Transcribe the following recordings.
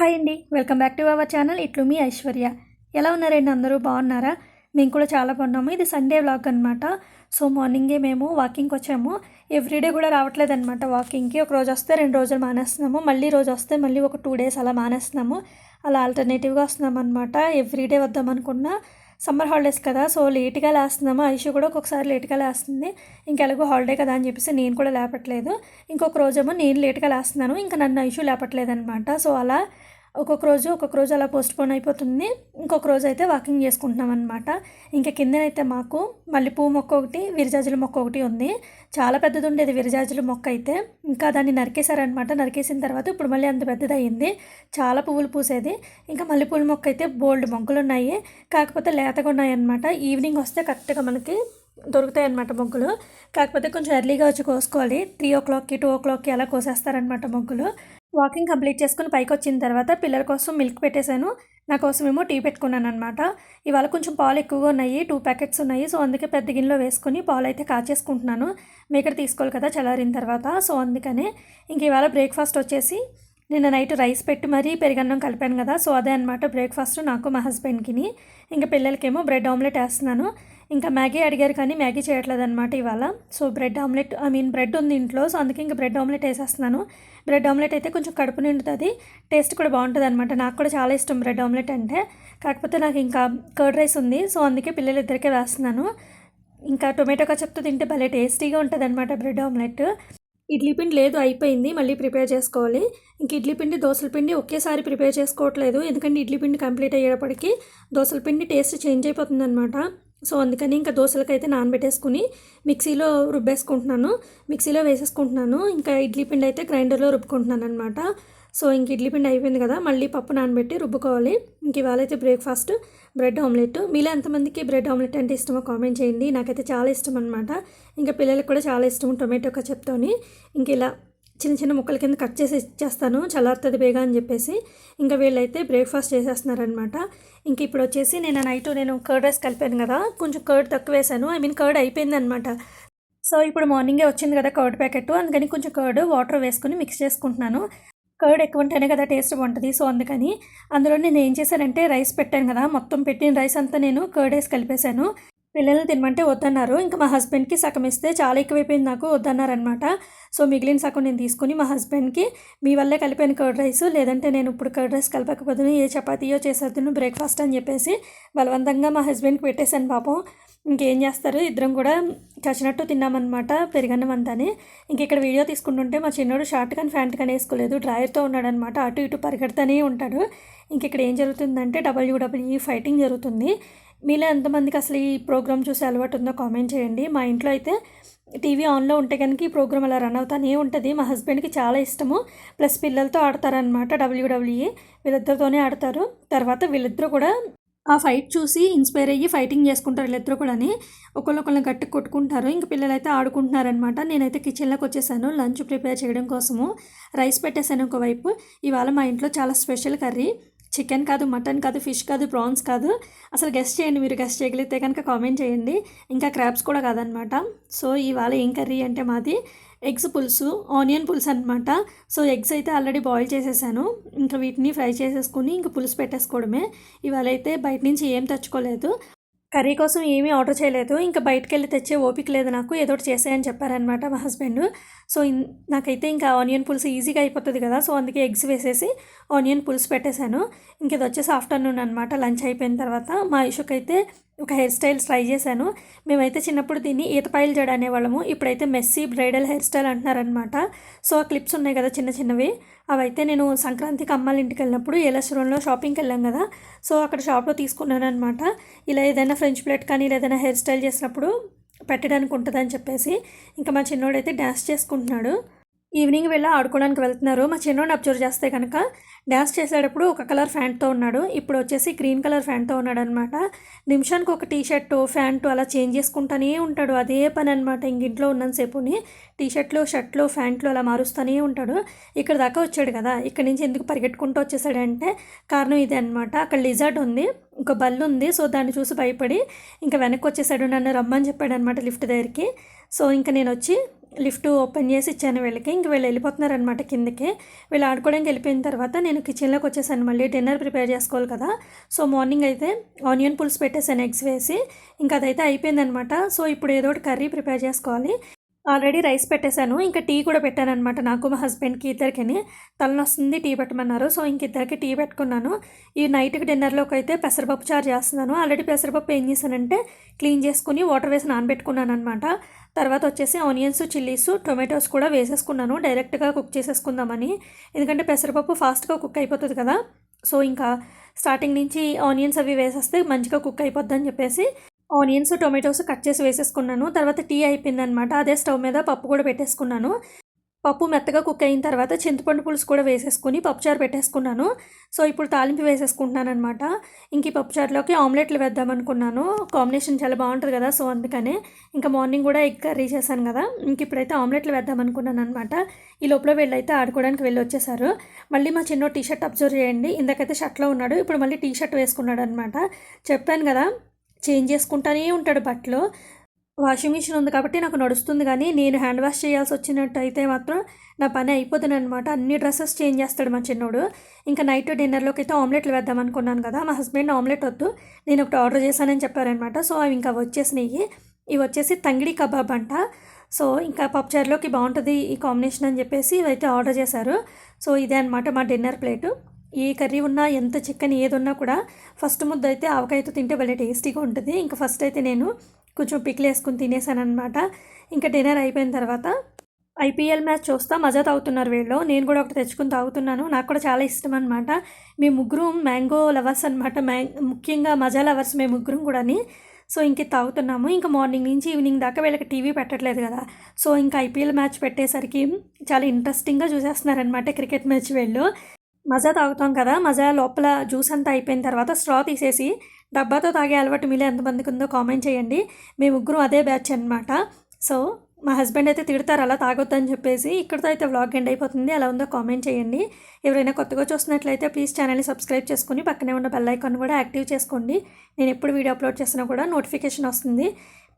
Hi అండి, welcome back to our channel. ఇట్లు మీ ఐశ్వర్య. ఎలా ఉన్నారండి? అందరూ బాగున్నారా? మేము కూడా చాలా బాగున్నాము. ఇది సండే వ్లాగ్ అనమాట. సో మార్నింగే మేము వాకింగ్కి వచ్చాము. ఎవ్రీడే కూడా రావట్లేదు అనమాట వాకింగ్కి. ఒక రోజు వస్తే 2 రోజులు మానేస్తున్నాము, మళ్ళీ రోజు వస్తే మళ్ళీ ఒక 2 డేస్ అలా మానేస్తున్నాము. అలా ఆల్టర్నేటివ్గా వస్తున్నాం అనమాట. ఎవ్రీడే వద్దాం అనుకున్నా సమ్మర్ హాలిడేస్ కదా, సో లేట్గా లేస్తున్నాము. ఐషు కూడా ఒక్కొక్కసారి లేట్గా లేస్తుంది. ఇంకెలాగో హాలిడే కదా అని చెప్పేసి నేను కూడా లేపట్లేదు. ఇంకొక రోజేమో నేను లేట్గా లేస్తున్నాను, ఇంకా నన్ను ఐషు లేపట్లేదు అనమాట. సో అలా ఒక్కొక్క రోజు అలా పోస్ట్పోన్ అయిపోతుంది. ఇంకొక రోజు అయితే వాకింగ్ చేసుకుంటున్నాం అనమాట. ఇంకా కిందనైతే మాకు మల్లెపూ మొక్క ఒకటి, విరజాజుల మొక్క ఒకటి ఉంది. చాలా పెద్దది ఉండేది విరజాజుల మొక్క అయితే. ఇంకా దాన్ని నరికేశారనమాట. నరికేసిన తర్వాత ఇప్పుడు మళ్ళీ అంత పెద్దది అయ్యింది. చాలా పువ్వులు పూసేది. ఇంకా మల్లెపూల మొక్క అయితే బోల్డ్ మొగ్గలు ఉన్నాయి, కాకపోతే లేతగా ఉన్నాయి అనమాట. ఈవినింగ్ వస్తే కరెక్ట్గా మనకి దొరుకుతాయి అన్నమాట మొగ్గులు. కాకపోతే కొంచెం ఎర్లీగా వచ్చి కోసుకోవాలి. 3 o'clockకి 2 o'clockకి అలా కోసేస్తారనమాట మొగ్గులు. వాకింగ్ కంప్లీట్ చేసుకుని పైకి వచ్చిన తర్వాత పిల్లల కోసం మిల్క్ పెట్టేశాను. నా కోసం ఏమో టీ పెట్టుకున్నాను అనమాట. ఇవాళ కొంచెం పాలు ఎక్కువగా ఉన్నాయి, 2 ప్యాకెట్స్ ఉన్నాయి. సో అందుకే పెద్ద గిన్నెలో వేసుకొని పాలు అయితే కాచేసుకుంటున్నాను. మేకడ తీసుకోవాలి కదా చల్లారిన తర్వాత. సో అందుకనే ఇంక ఇవాళ బ్రేక్ఫాస్ట్ వచ్చేసి నిన్న నైట్ రైస్ పెట్టి మరీ పెరుగన్నం కలిపాను కదా, సో అదే అనమాట బ్రేక్ఫాస్ట్ నాకు మా హస్బెండ్కి. ఇంకా పిల్లలకేమో బ్రెడ్ ఆమ్లెట్ వేస్తున్నాను. ఇంకా మ్యాగీ అడిగారు కానీ మ్యాగీ చేయట్లేదు అనమాట ఇవాళ. సో బ్రెడ్ ఆమ్లెట్ బ్రెడ్ ఉంది ఇంట్లో, సో అందుకే ఇంకా బ్రెడ్ ఆమ్లెట్ వేసేస్తున్నాను. బ్రెడ్ ఆమ్లెట్ అయితే కొంచెం కడుపు నిండుతుంది, టేస్ట్ కూడా బాగుంటుంది అనమాట. నాకు కూడా చాలా ఇష్టం బ్రెడ్ ఆమ్లెట్ అంటే. కాకపోతే నాకు ఇంకా కర్డ్ రైస్ ఉంది, సో అందుకే పిల్లలిద్దరికే వేస్తున్నాను. ఇంకా టొమాటో కచప్తో తింటే భలే టేస్టీగా ఉంటుంది అనమాట బ్రెడ్ ఆమ్లెట్. ఇడ్లీ పిండి లేదు, అయిపోయింది, మళ్ళీ ప్రిపేర్ చేసుకోవాలి. ఇంక ఇడ్లీ పిండి దోశల పిండి ఒకేసారి ప్రిపేర్ చేసుకోవట్లేదు, ఎందుకంటే ఇడ్లీ పిండి కంప్లీట్ అయ్యేటప్పటికి దోశల పిండి టేస్ట్ చేంజ్ అయిపోతుంది అనమాట. సో అందుకని ఇంకా దోశలకైతే నానబెట్టేసుకుని మిక్సీలో రుబ్బేసుకుంటున్నాను, మిక్సీలో వేసేసుకుంటున్నాను. ఇంకా ఇడ్లీ పిండి అయితే గ్రైండర్లో రుబ్బుకుంటున్నాను అనమాట. సో ఇంక ఇడ్లీ పిండి అయిపోయింది కదా, మళ్ళీ పప్పు నానబెట్టి రుబ్బుకోవాలి. ఇంక ఇవాళ అయితే బ్రేక్ఫాస్ట్ బ్రెడ్ ఆమ్లెట్. మీలో ఎంతమందికి బ్రెడ్ ఆమ్లెట్ అంటే ఇష్టమో కామెంట్ చేయండి. నాకైతే చాలా ఇష్టం అనమాట. ఇంకా పిల్లలకు కూడా చాలా ఇష్టం టొమాటో కచప్తోని. ఇంక ఇలా చిన్న చిన్న ముక్కల కింద కట్ చేసి ఇచ్చేస్తాను, చల్లారుతుంది బేగా అని చెప్పేసి. ఇంకా వీళ్ళైతే బ్రేక్ఫాస్ట్ చేసేస్తున్నారనమాట. ఇంక ఇప్పుడు వచ్చేసి నేను కర్డ్ రైస్ కలిపాను కదా, కొంచెం కర్డ్ తక్కువ వేసాను, కర్డ్ అయిపోయింది అనమాట. సో ఇప్పుడు మార్నింగే వచ్చింది కదా కర్డ్ ప్యాకెట్, అందుకని కొంచెం కర్డ్ వాటర్ వేసుకుని మిక్స్ చేసుకుంటున్నాను. కర్డ్ ఎక్కువ ఉంటేనే కదా టేస్ట్ బాగుంటుంది. సో అందుకని అందులో నేను ఏం చేశానంటే రైస్ పెట్టాను కదా, మొత్తం పెట్టిన రైస్ అంతా నేను కర్డ్ వేసి కలిపేశాను. పిల్లల్ని తినమంటే వద్దన్నారు. ఇంకా మా హస్బెండ్కి సగం ఇస్తే చాలా ఎక్కువైపోయింది, నాకు వద్దన్నారనమాట. సో మిగిలిన సగం నేను తీసుకుని మా హస్బెండ్కి మీ వల్లే కలిపాను కర్డ్ రైస్, లేదంటే నేను ఇప్పుడు కర్డ్ రైస్ కలపకపోతే ఏ చపాతీయో చేసేద్దును బ్రేక్ఫాస్ట్ అని చెప్పేసి బలవంతంగా మా హస్బెండ్కి పెట్టేశాను. పాపం ఇంకేం చేస్తారు, ఇద్దరం కూడా చచ్చినట్టు తిన్నామన్నమాట పెరుగన్నం అంతానే. ఇంక ఇక్కడ వీడియో తీసుకుంటుంటే మా చిన్నోడు షార్ట్ కానీ ప్యాంట్ కానీ వేసుకోలేదు, డ్రాయర్తో ఉన్నాడనమాట. అటు ఇటు పరిగెడుతూనే ఉంటాడు. ఇంక ఇక్కడ ఏం జరుగుతుందంటే WWE ఫైటింగ్ జరుగుతుంది. మీలో ఎంతమందికి అసలు ఈ ప్రోగ్రామ్ చూసే అలవాటు ఉందో కామెంట్ చేయండి. మా ఇంట్లో అయితే టీవీ ఆన్లో ఉంటే కనుక ఈ ప్రోగ్రామ్ అలా రన్ అవుతానే ఉంటుంది. మా హస్బెండ్కి చాలా ఇష్టము, ప్లస్ పిల్లలతో ఆడతారనమాట WWE. వీళ్ళిద్దరితోనే ఆడతారు. తర్వాత వీళ్ళిద్దరూ కూడా ఆ ఫైట్ చూసి ఇన్స్పైర్ అయ్యి ఫైటింగ్ చేసుకుంటారు వీళ్ళిద్దరూ కూడా. ఒకళ్ళొకళ్ళని గట్టి కొట్టుకుంటారు. ఇంక పిల్లలైతే ఆడుకుంటున్నారనమాట. నేనైతే కిచెన్లోకి వచ్చేసాను లంచ్ ప్రిపేర్ చేయడం కోసము. రైస్ పెట్టేశాను ఒకవైపు. ఇవాళ మా ఇంట్లో చాలా స్పెషల్ కర్రీ. చికెన్ కాదు, మటన్ కాదు, ఫిష్ కాదు, ప్రాన్స్ కాదు. అసలు గెస్ట్ చేయండి, మీరు గెస్ట్ చేయగలిగితే కనుక కామెంట్ చేయండి. ఇంకా క్రాబ్స్ కూడా కాదనమాట. సో ఇవాళ ఏం కర్రీ అంటే మాది ఎగ్స్ పులుసు, ఆనియన్ పులుసు అనమాట. సో ఎగ్స్ అయితే ఆల్రెడీ బాయిల్ చేసేసాను. ఇంకా వీటిని ఫ్రై చేసేసుకుని ఇంకా పులుసు పెట్టేసుకోవడమే. ఇవాళ అయితే బయట నుంచి ఏం తెచ్చుకోలేదు, కర్రీ కోసం ఏమీ ఆర్డర్ చేయలేదు. ఇంకా బయటకు వెళ్ళి తెచ్చే ఓపిక లేదు నాకు, ఏదో ఒకటి చేసేయని చెప్పారనమాట మా హస్బెండ్. సో నాకైతే ఇంకా ఆనియన్ పులుసు ఈజీగా అయిపోతుంది కదా, సో అందుకే ఎగ్స్ వేసేసి ఆనియన్ పులుసు పెట్టేశాను. ఇంక ఇది వచ్చేసి ఆఫ్టర్నూన్ అనమాట, లంచ్ అయిపోయిన తర్వాత. మా ఇషుకైతే ఒక హెయిర్ స్టైల్ ట్రై చేశాను. మేమైతే చిన్నప్పుడు దీన్ని ఈతపాయలు జడ అనేవాళ్ళము, ఇప్పుడైతే మెస్సీ బ్రైడల్ హెయిర్ స్టైల్ అంటున్నారనమాట. సో ఆ క్లిప్స్ ఉన్నాయి కదా చిన్న చిన్నవి, అవైతే నేను సంక్రాంతికి అమ్మాళ్ళ ఇంటికి వెళ్ళినప్పుడు ఏలశ్వరంలో షాపింగ్కి వెళ్ళాం కదా, సో అక్కడ షాప్లో తీసుకున్నాను అనమాట. ఇలా ఏదైనా ఫ్రెంచ్ ప్లేట్ కానీ ఏదైనా హెయిర్ స్టైల్ చేసినప్పుడు పెట్టడానికి ఉంటుందని చెప్పేసి. ఇంకా మా చిన్నోడైతే డ్యాన్స్ చేసుకుంటున్నాడు. ఈవినింగ్ వెళ్ళి ఆడుకోవడానికి వెళ్తున్నారు. మా చిన్నోడిని అబ్జర్వ్ చేస్తే కనుక డ్యాన్స్ చేసేటప్పుడు ఒక కలర్ ఫ్యాంట్తో ఉన్నాడు, ఇప్పుడు వచ్చేసి గ్రీన్ కలర్ ఫ్యాంట్తో ఉన్నాడు అనమాట. నిమిషానికి ఒక టీషర్టు ఫ్యాంటు అలా చేంజ్ చేసుకుంటూనే ఉంటాడు, అదే పని అనమాట. ఇంట్లో ఉన్నంతసేపుని టీషర్ట్లు షర్ట్లు ఫ్యాంట్లు అలా మారుస్తూనే ఉంటాడు. ఇక్కడ దాకా వచ్చాడు కదా, ఇక్కడ నుంచి ఎందుకు పరిగెట్టుకుంటూ వచ్చేసాడంటే కారణం ఇదే అనమాట. అక్కడ లిజర్డ్ ఉంది, ఒక బల్లు ఉంది. సో దాన్ని చూసి భయపడి ఇంకా వెనక్కి వచ్చేసాడు, నన్ను రమ్మని చెప్పాడు అనమాట లిఫ్ట్ దగ్గరికి. సో ఇంకా నేను వచ్చి లిఫ్ట్ ఓపెన్ చేసి ఇచ్చాను వీళ్ళకి. ఇంక వీళ్ళు వెళ్ళిపోతున్నారనమాట కిందకి. వీళ్ళు ఆడుకోవడానికి వెళ్ళిపోయిన తర్వాత నేను కిచెన్లోకి వచ్చేసాను. మళ్ళీ డిన్నర్ ప్రిపేర్ చేసుకోవాలి కదా. సో మార్నింగ్ అయితే ఆనియన్ పులుసు పెట్టేసాను ఎగ్స్ వేసి. ఇంకా అదైతే అయిపోయిందనమాట. సో ఇప్పుడు ఏదో ఒకటి కర్రీ ప్రిపేర్ చేసుకోవాలి. ఆల్రెడీ రైస్ పెట్టేశాను. ఇంకా టీ కూడా పెట్టాననమాట. నాకు మా హస్బెండ్కి ఇద్దరికని తలనొస్తుంది, టీ పెట్టమన్నారు. సో ఇంక ఇద్దరికి టీ పెట్టుకున్నాను. ఈ నైట్కి డిన్నర్లోకి అయితే పెసరపప్పు చారు చేస్తున్నాను. ఆల్రెడీ పెసరపప్పు ఏం చేశానంటే క్లీన్ చేసుకుని వాటర్ వేసి నానబెట్టుకున్నాను అనమాట. తర్వాత వచ్చేసి ఆనియన్స్, చిల్లీస్, టొమాటోస్ కూడా వేసేసుకున్నాను డైరెక్ట్గా కుక్ చేసేసుకుందామని. ఎందుకంటే పెసరపప్పు ఫాస్ట్గా కుక్ అయిపోతుంది కదా. సో ఇంకా స్టార్టింగ్ నుంచి ఆనియన్స్ అవి వేసేస్తే మంచిగా కుక్ అయిపోద్దని చెప్పేసి ఆనియన్స్, టొమాటోస్ కట్ చేసి వేసేసుకున్నాను. తర్వాత టీ అయిపోయిందనమాట. అదే స్టవ్ మీద పప్పు కూడా పెట్టేసుకున్నాను. పప్పు మెత్తగా కుక్ అయిన తర్వాత చింతపండు పులుసు కూడా వేసేసుకుని పప్పుచారు పెట్టేసుకున్నాను. సో ఇప్పుడు తాలింపు వేసేసుకుంటున్నాను అనమాట. ఇంక ఈ పప్పుచారులోకి ఆమ్లెట్లు వేద్దామనుకున్నాను. కాంబినేషన్ చాలా బాగుంటుంది కదా. సో అందుకనే ఇంకా మార్నింగ్ కూడా ఎగ్ కర్రీ చేశాను కదా. ఇంక ఇప్పుడైతే ఆమ్లెట్లు వేద్దామనుకున్నాను అనమాట. ఈ లోపల వీళ్ళైతే ఆడుకోవడానికి వెళ్ళి వచ్చేసారు. మళ్ళీ మా చిన్న టీ షర్ట్ అబ్జర్వ్ చేయండి. ఇందాకైతే షర్ట్లో ఉన్నాడు, ఇప్పుడు మళ్ళీ టీ షర్ట్ వేసుకున్నాడు అనమాట. చెప్పాను కదా చేంజ్ చేసుకుంటానే ఉంటాడు బట్టలు. వాషింగ్ మిషన్ ఉంది కాబట్టి నాకు నడుస్తుంది, కానీ నేను హ్యాండ్ వాష్ చేయాల్సి వచ్చినట్టు అయితే మాత్రం నా పని అయిపోతుంది అనమాట. అన్ని డ్రెస్సెస్ చేంజ్ చేస్తాడు మా చిన్నోడు. ఇంకా నైట్ డిన్నర్లోకి అయితే ఆమ్లెట్లు వేద్దాం అనుకున్నాను కదా. మా హస్బెండ్ ఆమ్లెట్ వద్దు, నేను ఒకటి ఆర్డర్ చేశానని చెప్పారనమాట. సో అవి ఇంకా వచ్చేసినాయి. ఇవి వచ్చేసి తంగిడి కబాబ్ అంట. సో ఇంకా పప్పుచారులోకి బాగుంటుంది ఈ కాంబినేషన్ అని చెప్పేసి ఇవైతే ఆర్డర్ చేశారు. సో ఇదే అనమాట మా డిన్నర్ ప్లేటు. ఏ కర్రీ ఉన్నా, ఎంత చికెన్ ఏది ఉన్నా కూడా ఫస్ట్ ముద్ద అయితే ఆవకాయతో తింటే భలే టేస్టీగా ఉంటుంది. ఇంకా ఫస్ట్ అయితే నేను కొంచెం పిక్లు వేసుకుని తినేసాను అనమాట. ఇంకా డిన్నర్ అయిపోయిన తర్వాత ఐపీఎల్ మ్యాచ్ చూస్తా మజా తాగుతున్నారు వీళ్ళు. నేను కూడా ఒకటి తెచ్చుకుని తాగుతున్నాను. నాకు కూడా చాలా ఇష్టం అనమాట. మేము ముగ్గురు మ్యాంగో లవర్స్ అనమాట. ముఖ్యంగా మజా లవర్స్ మేము ముగ్గురం కూడాని. సో ఇంక తాగుతున్నాము. ఇంకా మార్నింగ్ నుంచి ఈవినింగ్ దాకా వీళ్ళకి టీవీ పెట్టట్లేదు కదా. సో ఇంకా ఐపీఎల్ మ్యాచ్ పెట్టేసరికి చాలా ఇంట్రెస్టింగ్గా చూసేస్తున్నారనమాట క్రికెట్ మ్యాచ్ వీళ్ళు. మజా తాగుతాం కదా, మజా లోపల జ్యూస్ అంతా అయిపోయిన తర్వాత స్ట్రా తీసేసి డబ్బాతో తాగే అలవాటు మీలో ఎంతమందికి ఉందో కామెంట్ చేయండి. మేము ముగ్గురు అదే బ్యాచ్ అనమాట. సో మా హస్బెండ్ అయితే తిడతారు అలా తాగొద్దని చెప్పేసి. ఇక్కడితో అయితే వ్లాగ్ ఎండ్ అయిపోతుంది. ఎలా ఉందో కామెంట్ చేయండి. ఎవరైనా కొత్తగా చూసినట్లయితే ప్లీజ్ ఛానల్ని సబ్స్క్రైబ్ చేసుకుని పక్కనే ఉన్న బెల్ ఐకాన్ కూడా యాక్టివ్ చేసుకోండి. నేను ఎప్పుడు వీడియో అప్లోడ్ చేసినా కూడా నోటిఫికేషన్ వస్తుంది.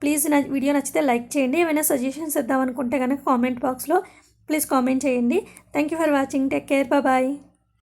ప్లీజ్ నా వీడియో నచ్చితే లైక్ చేయండి. ఏమైనా సజెషన్స్ ఇద్దామనుకుంటే కనుక కామెంట్ బాక్స్లో ప్లీజ్ కామెంట్ చేయండి. Thank you for watching. Take care. Bye.